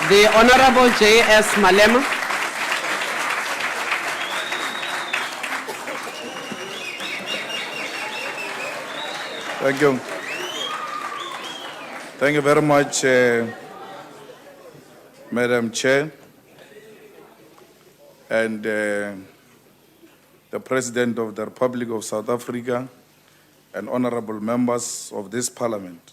The Honorable J.S. Malema. Thank you. Thank you very much, Madam Chair, and the President of the Republic of South Africa, and honorable members of this Parliament.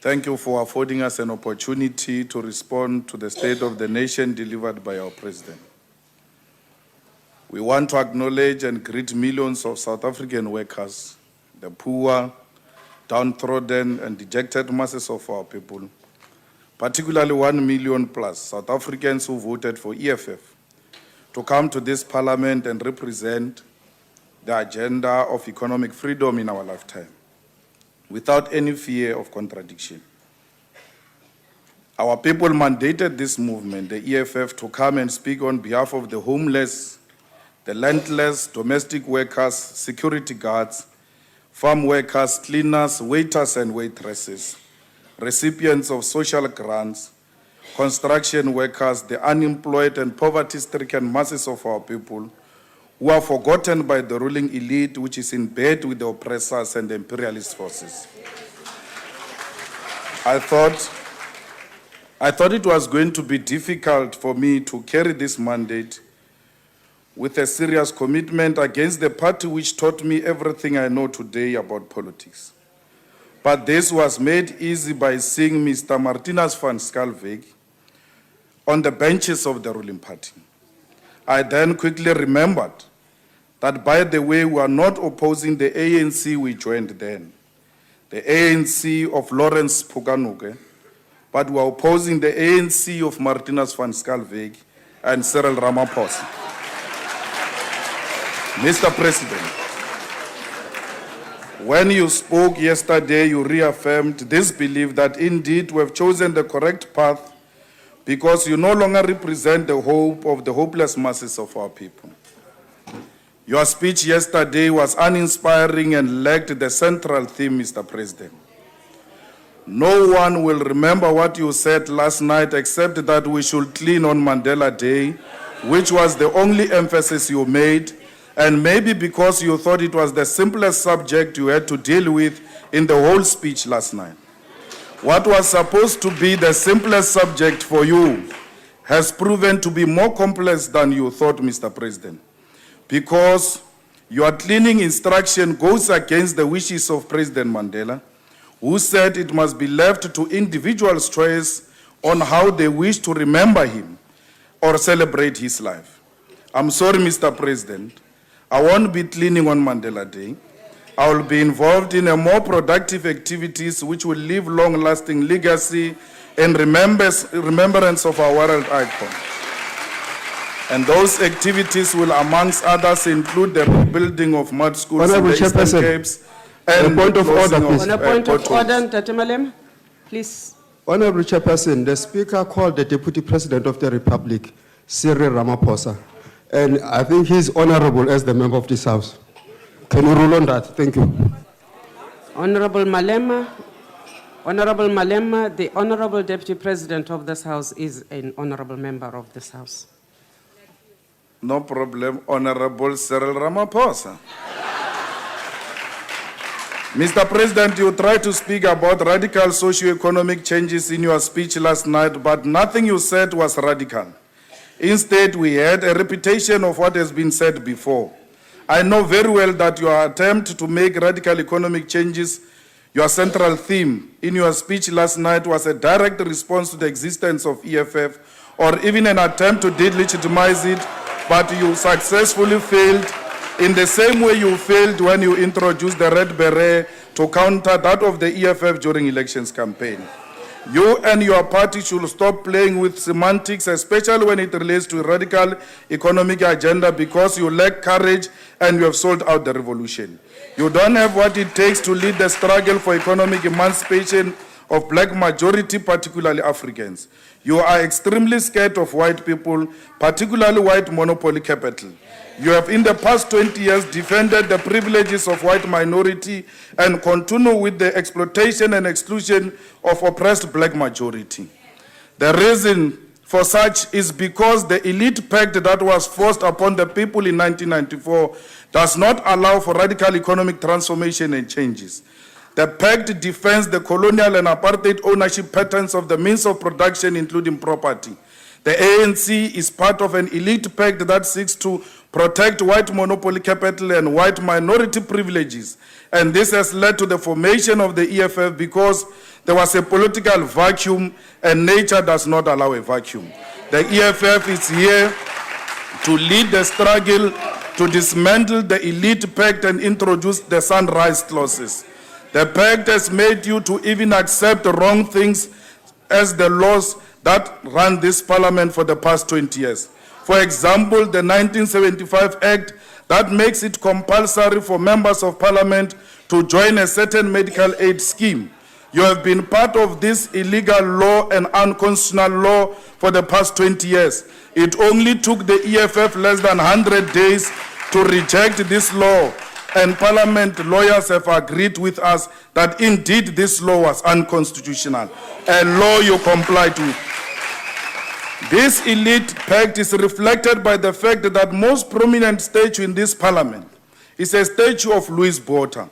Thank you for affording us an opportunity to respond to the State of the Nation delivered by our President. We want to acknowledge and greet millions of South African workers, the poor, downtrodden and dejected masses of our people, particularly 1 million plus South Africans who voted for EFF to come to this Parliament and represent the agenda of economic freedom in our lifetime, without any fear of contradiction. Our people mandated this movement, the EFF, to come and speak on behalf of the homeless, the landless, domestic workers, security guards, farm workers, cleaners, waiters and waitresses, recipients of social grants, construction workers, the unemployed and poverty-stricken masses of our people who are forgotten by the ruling elite, which is in bed with the oppressors and the imperialist forces. I thought it was going to be difficult for me to carry this mandate with a serious commitment against the party which taught me everything I know today about politics. But this was made easy by seeing Mr. Martinus van Schalkwyk on the benches of the ruling party. I then quickly remembered that, by the way, we are not opposing the ANC we joined then, the ANC of Lawrence Pukanuke, but we are opposing the ANC of Martinus van Schalkwyk and Cyril Ramaphosa. Mr. President, when you spoke yesterday, you reaffirmed this belief that indeed we have chosen the correct path because you no longer represent the hope of the hopeless masses of our people. Your speech yesterday was uninspiring and lacked the central theme, Mr. President. No one will remember what you said last night except that we should clean on Mandela Day, which was the only emphasis you made, and maybe because you thought it was the simplest subject you had to deal with in the whole speech last night. What was supposed to be the simplest subject for you has proven to be more complex than you thought, Mr. President, because your cleaning instruction goes against the wishes of President Mandela, who said it must be left to individuals' choice on how they wish to remember him or celebrate his life. I'm sorry, Mr. President, I won't be cleaning on Mandela Day. I will be involved in a more productive activities which will leave long-lasting legacy and remembrance of our world icon. And those activities will, amongst others, include the rebuilding of mud schools in the Eastern Capes and point of order, please. On a point of order, Dr. Malema, please. Honorable Chairperson, the Speaker called the Deputy President of the Republic, Cyril Ramaphosa, and I think he's honorable as the member of this House. Can you rule on that? Thank you. Honorable Malema, the Honorable Deputy President of this House is an honorable member of this House. No problem, Honorable Cyril Ramaphosa. Mr. President, you tried to speak about radical socio-economic changes in your speech last night, but nothing you said was radical. Instead, we had a repetition of what has been said before. I know very well that your attempt to make radical economic changes your central theme in your speech last night was a direct response to the existence of EFF, or even an attempt to delegitimize it, but you successfully failed in the same way you failed when you introduced the red beret to counter that of the EFF during elections campaign. You and your party should stop playing with semantics, especially when it relates to a radical economic agenda, because you lack courage and you have sold out the revolution. You don't have what it takes to lead the struggle for economic emancipation of black majority, particularly Africans. You are extremely scared of white people, particularly white monopoly capital. You have in the past 20 years defended the privileges of white minority and continue with the exploitation and exclusion of oppressed black majority. The reason for such is because the elite pact that was forced upon the people in 1994 does not allow for radical economic transformation and changes. The pact defends the colonial and apartheid ownership patterns of the means of production, including property. The ANC is part of an elite pact that seeks to protect white monopoly capital and white minority privileges. And this has led to the formation of the EFF because there was a political vacuum and nature does not allow a vacuum. The EFF is here to lead the struggle to dismantle the elite pact and introduce the sunrise clauses. The pact has made you to even accept the wrong things as the laws that run this parliament for the past 20 years. For example, the 1975 Act that makes it compulsory for members of parliament to join a certain medical aid scheme. You have been part of this illegal law and unconstitutional law for the past 20 years. It only took the EFF less than 100 days to reject this law, and parliament lawyers have agreed with us that indeed this law was unconstitutional, a law you complied with. This elite pact is reflected by the fact that most prominent statue in this parliament is a statue of Louis Botha.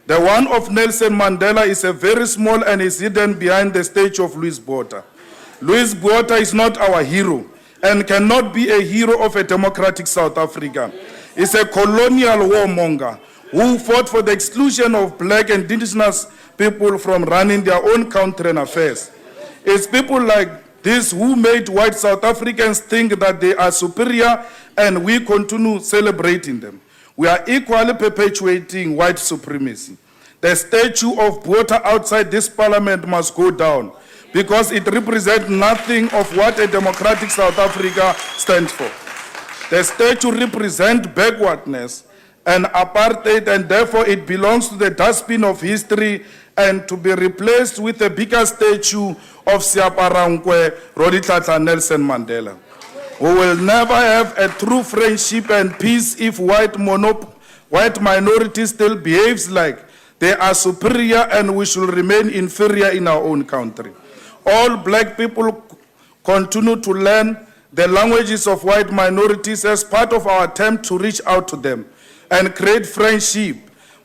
The one of Nelson Mandela is a very small and is hidden behind the statue of Louis Botha. Louis Botha is not our hero and cannot be a hero of a democratic South Africa. He's a colonial warmonger who fought for the exclusion of black and indigenous people from running their own country and affairs. It's people like this who made white South Africans think that they are superior, and we continue celebrating them. We are equally perpetuating white supremacy. The statue of Botha outside this parliament must go down because it represents nothing of what a democratic South Africa stands for. The statue represents backwardness and apartheid, and therefore it belongs to the dustbin of history and to be replaced with a bigger statue of Siaparankwe Rolihlahla Nelson Mandela. We will never have a true friendship and peace if white minority still behaves like they are superior and we should remain inferior in our own country. All black people continue to learn the languages of white minorities as part of our attempt to reach out to them and create friendship,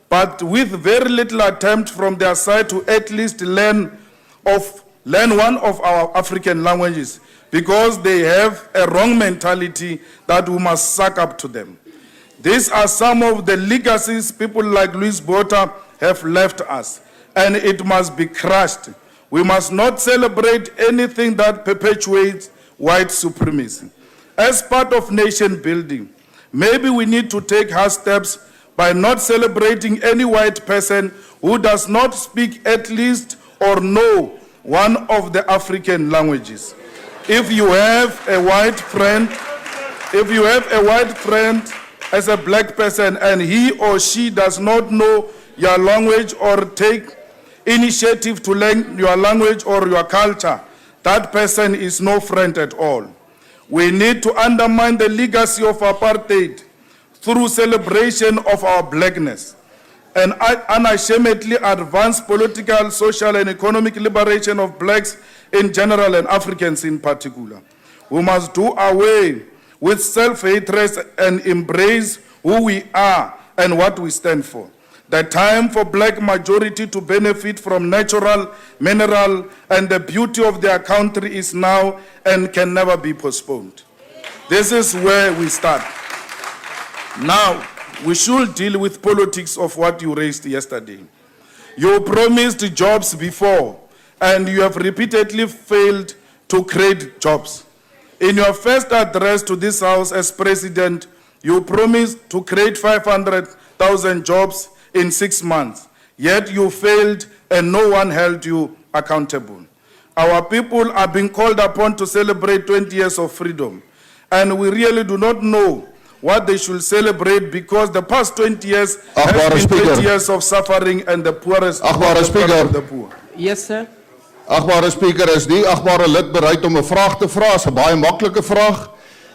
but with very little attempt from their side to at least learn one of our African languages, because they have a wrong mentality that we must suck up to them. These are some of the legacies people like Louis Botha have left us, and it must be crushed. We must not celebrate anything that perpetuates white supremacy. As part of nation building, maybe we need to take hard steps by not celebrating any white person who does not speak at least or know one of the African languages. If you have a white friend, as a black person and he or she does not know your language or take initiative to learn your language or your culture, that person is no friend at all. We need to undermine the legacy of apartheid through celebration of our blackness and unashamedly advance political, social, and economic liberation of blacks in general and Africans in particular. We must do away with self-hatred and embrace who we are and what we stand for. The time for black majority to benefit from natural, mineral, and the beauty of their country is now and can never be postponed. This is where we start. Now, we should deal with politics of what you raised yesterday. You promised jobs before, and you have repeatedly failed to create jobs. In your first address to this House as President, you promised to create 500,000 jobs in 6 months, yet you failed and no one held you accountable. Our people are being called upon to celebrate 20 years of freedom, and we really do not know what they should celebrate because the past 20 years has been 20 years of suffering and the poorest of the poor. Yes, sir. Agbare Speaker, is die agbare lid bereid om 'n vraag te vra? Is 'n baie maklike vraag.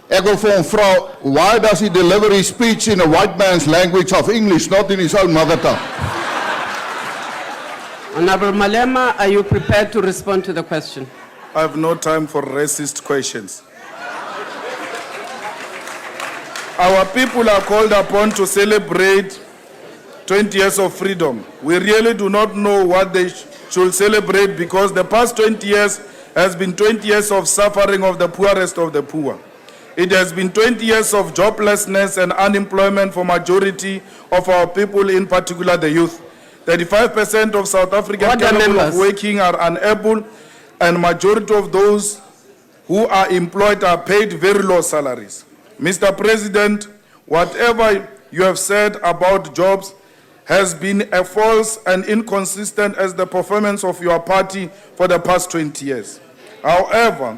Ek wil vir hom vra, why does he deliver his speech in a white man's language of English, not in his own mother tongue? Honorable Malema, are you prepared to respond to the question? I have no time for racist questions. Our people are called upon to celebrate 20 years of freedom. We really do not know what they should celebrate because the past 20 years has been 20 years of suffering of the poorest of the poor. It has been 20 years of joblessness and unemployment for majority of our people, in particular the youth. 35% of South Africans Order, capable of members. working are unable, and majority of those who are employed are paid very low salaries. Mr. President, whatever you have said about jobs has been a false and inconsistent as the performance of your party for the past 20 years. However,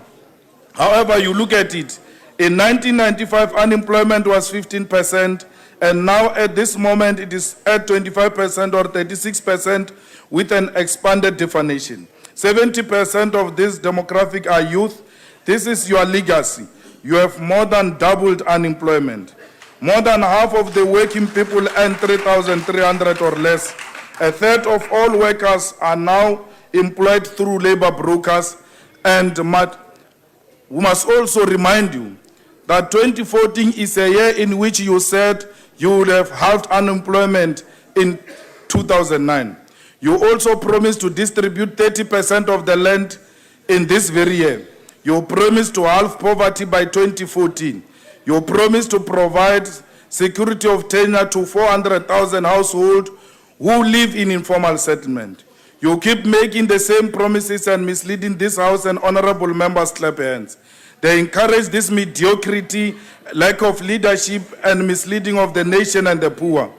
you look at it, in 1995 unemployment was 15%, and now at this moment it is at 25% or 36% with an expanded definition. 70% of this demographic are youth. This is your legacy. You have more than doubled unemployment. More than half of the working people earn 3,300 or less. A third of all workers are now employed through labor brokers. And we must also remind you that 2014 is a year in which you said you would have halved unemployment in 2009. You also promised to distribute 30% of the land in this very year. You promised to halve poverty by 2014. You promised to provide security of tenure to 400,000 households who live in informal settlement. You keep making the same promises and misleading this House, and honorable members clap hands. They encourage this mediocrity, lack of leadership, and misleading of the nation and the poor.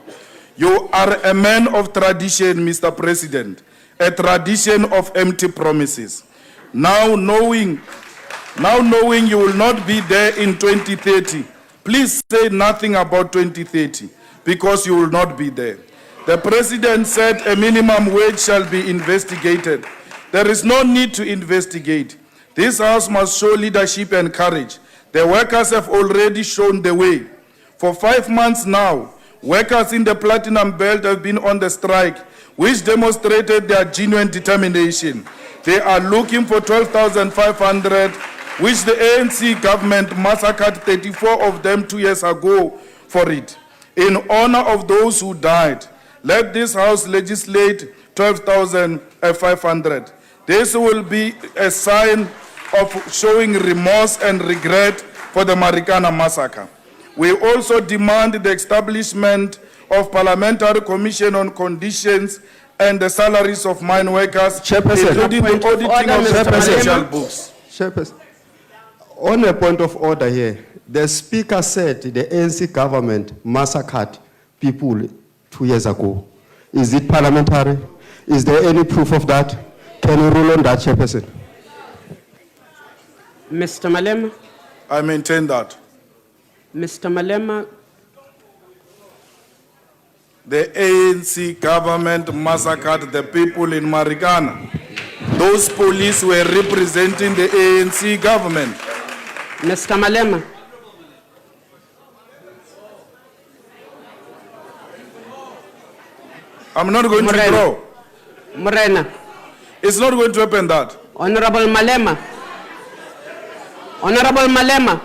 You are a man of tradition, Mr. President, a tradition of empty promises. Now knowing you will not be there in 2030, please say nothing about 2030 because you will not be there. The President said a minimum wage shall be investigated. There is no need to investigate. This House must show leadership and courage. The workers have already shown the way. For 5 months now, workers in the Platinum Belt have been on the strike, which demonstrated their genuine determination. They are looking for 12,500, which the ANC government massacred 34 of them 2 years ago for it. In honor of those who died, let this House legislate 12,500. This will be a sign of showing remorse and regret for the Marikana massacre. We also demand the establishment of parliamentary commission on conditions and the salaries of mine workers, Chairperson. including the Point of auditing order, of Mr. the financial Malema. books. Chairperson, on a point of order here, the Speaker said the ANC government massacred people 2 years ago. Is it parliamentary? Is there any proof of that? Can you rule on that, Chairperson? Mr. Malema, I maintain that. Mr. Malema, The ANC government massacred the people in Marikana. Those police were representing the ANC government. Mr. Malema, I'm not going to Morena. grow. Morena, It's not going to happen that. Honorable Malema, Honorable Malema,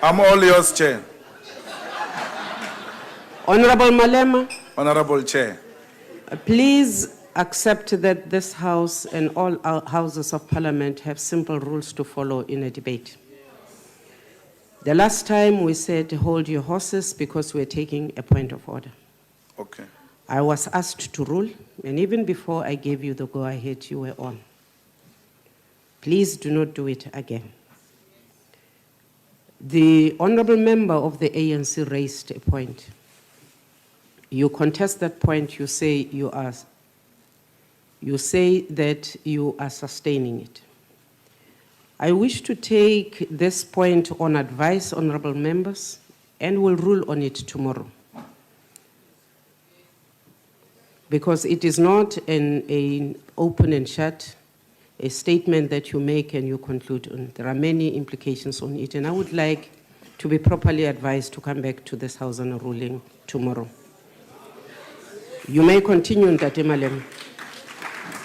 I'm all yours, Chair. Honorable Malema, Honorable Chair. please accept that this House and all our houses of Parliament have simple rules to follow in a debate. The last time we said hold your horses because we're taking a point of order. Okay. I was asked to rule, and even before I gave you the go-ahead, you were on. Please do not do it again. The honorable member of the ANC raised a point. You contest that point, you say that you are sustaining it. I wish to take this point on advice, honorable members, and will rule on it tomorrow. Because it is not an open and shut, a statement that you make and you conclude on. There are many implications on it, and I would like to be properly advised to come back to this House on a ruling tomorrow. You may continue, Ntate Malema.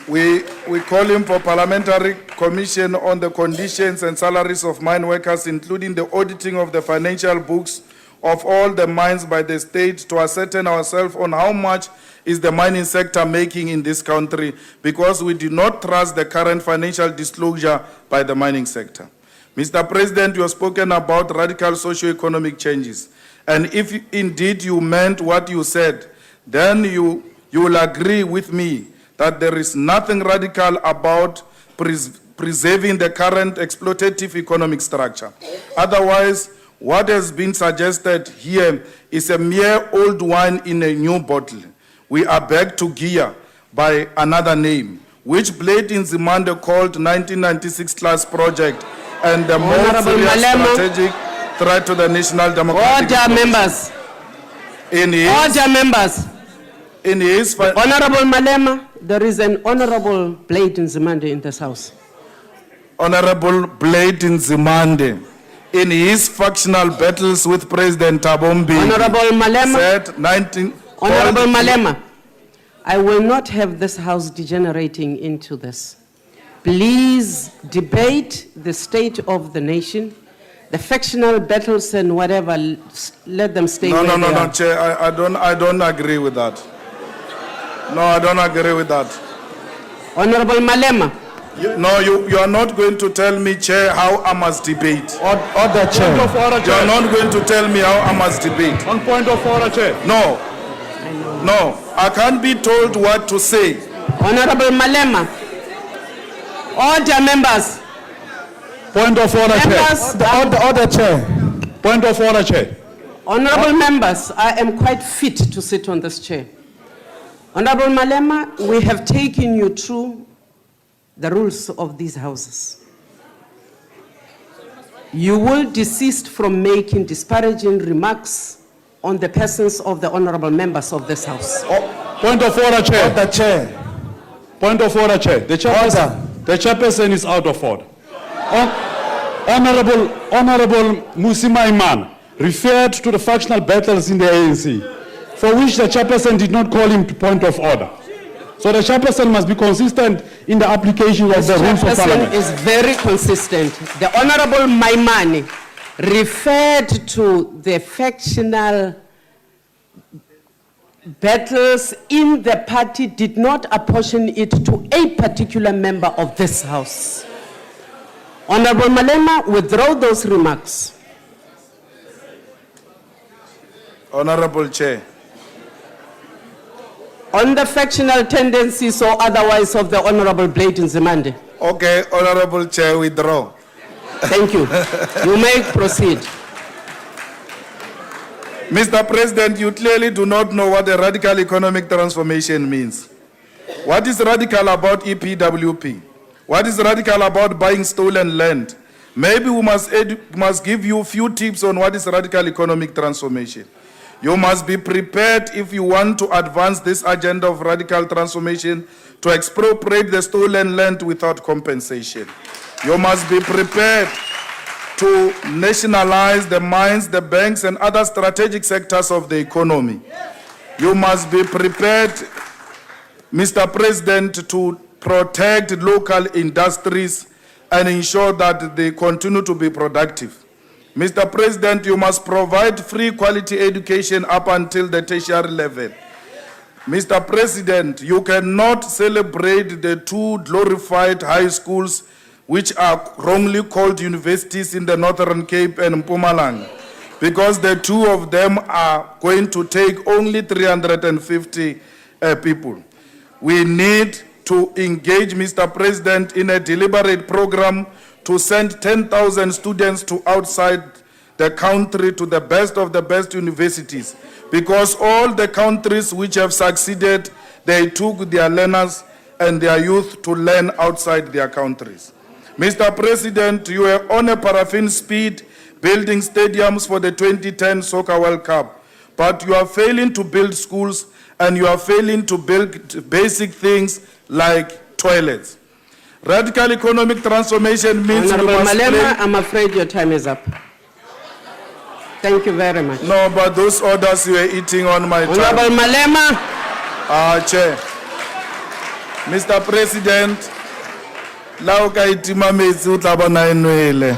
We call him for parliamentary commission on the conditions and salaries of mine workers, including the auditing of the financial books of all the mines by the state, to ascertain ourselves on how much is the mining sector making in this country, because we do not trust the current financial disclosure by the mining sector. Mr. President, you have spoken about radical socio-economic changes. And if indeed you meant what you said, then you will agree with me that there is nothing radical about preserving the current exploitative economic structure. Otherwise, what has been suggested here is a mere old wine in a new bottle. We are back to gear by another name, which Blade in Zimande called 1996 class project and the more serious strategic threat to the national democratic Order, members. Order, members. In his Honorable Malema, there is an Honorable Blade in Zimande in this house. Honorable Blade in Zimande, in his factional battles with President Thabo Mbeki, Honorable Malema, said 19... Honorable Malema, I will not have this house degenerating into this. Please debate the state of the nation, the factional battles and whatever, let them stay where they are. No, Chair, I don't agree with that. No, I don't agree with that. Honorable Malema. You are not going to tell me, Chair, how I must debate. Order, Chair. Point of order, You Chair. are not going to tell me how I must debate. On point of order, Chair. No, I can't be told what to say. Honorable Malema. Order, members. Point of order, Members, Chair. Order, Chair. Point of order, Chair. Honorable members, I am quite fit to sit on this chair. Honorable Malema, we have taken you through the rules of these houses. You will desist from making disparaging remarks on the persons of the honorable members of this house. Point of order, Chair. Order, Chair. Point of order, Chair. The chairperson is out of order. Honorable Musima Iman referred to the factional battles in the ANC, for which the chairperson did not call him to point of order. So the chairperson must be consistent in the application of the rules of parliament. The chairperson is very consistent. The Honorable Maimane referred to the factional battles in the party, did not apportion it to a particular member of this house. Honorable Malema, withdraw those remarks. Honorable Chair. On the factional tendencies or otherwise of the Honorable Blade in Zimande. Okay, Honorable Chair, withdraw. Thank you. You may proceed. Mr. President, you clearly do not know what a radical economic transformation means. What is radical about EPWP? What is radical about buying stolen land? Maybe we must give you a few tips on what is radical economic transformation. You must be prepared, if you want to advance this agenda of radical transformation, to expropriate the stolen land without compensation. You must be prepared to nationalize the mines, the banks, and other strategic sectors of the economy. You must be prepared, Mr. President, to protect local industries and ensure that they continue to be productive. Mr. President, you must provide free quality education up until the tertiary level. Mr. President, you cannot celebrate the two glorified high schools which are wrongly called universities in the Northern Cape and Mpumalanga, because the two of them are going to take only 350 people. We need to engage, Mr. President, in a deliberate program to send 10,000 students to outside the country to the best of the best universities, because all the countries which have succeeded, they took their learners and their youth to learn outside their countries. Mr. President, you are on a paraffin speed building stadiums for the 2010 Soccer World Cup, but you are failing to build schools and you are failing to build basic things like toilets. Radical economic transformation means Honorable we must Malema, I'm afraid your time is up. Thank you very much. No, but those orders you were eating on my time. Honorable Malema. Chair. Mr. President, la o ka itima metsi o tla bona e nwele.